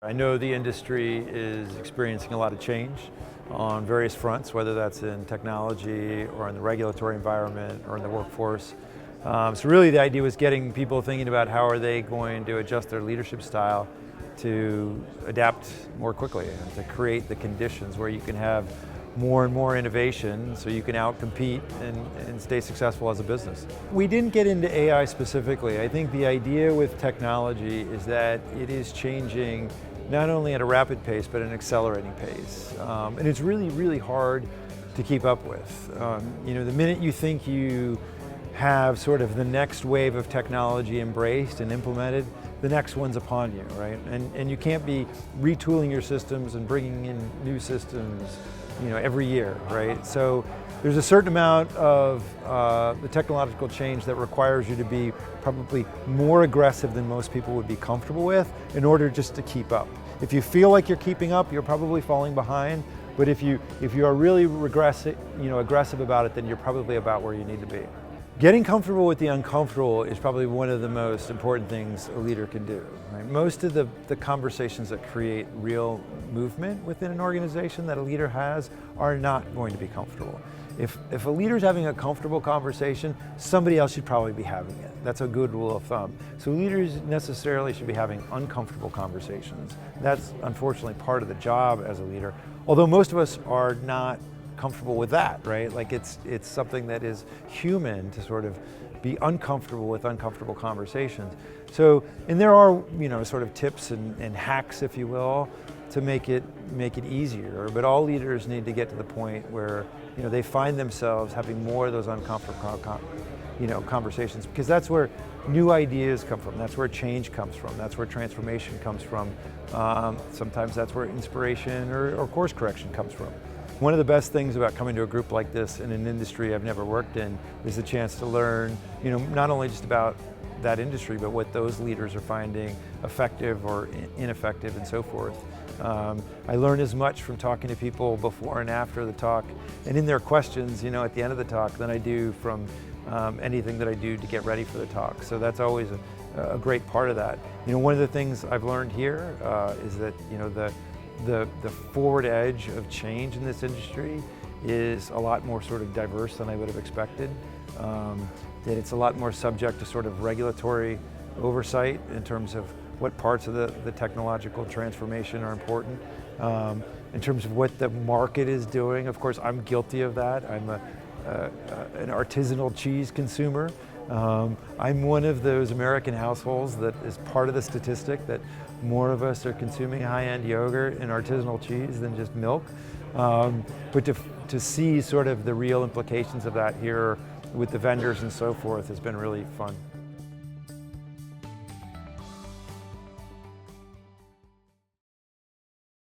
I know the industry is experiencing a lot of change on various fronts, whether that's in technology or in the regulatory environment or in the workforce. So really the idea was getting people thinking about how are they going to adjust their leadership style to adapt more quickly and to create the conditions where you can have more and more innovation so you can outcompete and stay successful as a business. We didn't get into AI specifically. I think the idea with technology is that it is changing not only at a rapid pace, but an accelerating pace. And it's really, really hard to keep up with. The minute you think you have sort of the next wave of technology embraced and implemented, the next one's upon you, right? And you can't be retooling your systems and bringing in new systems every year, right? So there's a certain amount of the technological change that requires you to be probably more aggressive than most people would be comfortable with in order just to keep up. If you feel like you're keeping up, you're probably falling behind, but if you are really aggressive about it, then you're probably about where you need to be. Getting comfortable with the uncomfortable is probably one of the most important things a leader can do. Right? Most of the conversations that create real movement within an organization that a leader has are not going to be comfortable. If a leader's having a comfortable conversation, somebody else should probably be having it. That's a good rule of thumb. So leaders necessarily should be having uncomfortable conversations. That's unfortunately part of the job as a leader, although most of us are not comfortable with that, right? Like it's something that is human to sort of be uncomfortable with uncomfortable conversations. So, and there are, sort of tips and hacks, if you will, to make it easier. But all leaders need to get to the point where, they find themselves having more of those uncomfortable conversations, because that's where new ideas come from. That's where change comes from. That's where transformation comes from. Sometimes that's where inspiration or course correction comes from. One of the best things about coming to a group like this in an industry I've never worked in is the chance to learn, not only just about that industry, but what those leaders are finding effective or ineffective and so forth. I learn as much from talking to people before and after the talk and in their questions, at the end of the talk than I do from anything that I do to get ready for the talk. So that's always a great part of that. One of the things I've learned here is that, the forward edge of change in this industry is a lot more sort of diverse than I would have expected. That it's a lot more subject to sort of regulatory oversight in terms of what parts of the technological transformation are important. In terms of what the market is doing, of course, I'm guilty of that. I'm an artisanal cheese consumer. I'm one of those American households that is part of the statistic that more of us are consuming high-end yogurt and artisanal cheese than just milk. But to see sort of the real implications of that here with the vendors and so forth has been really fun.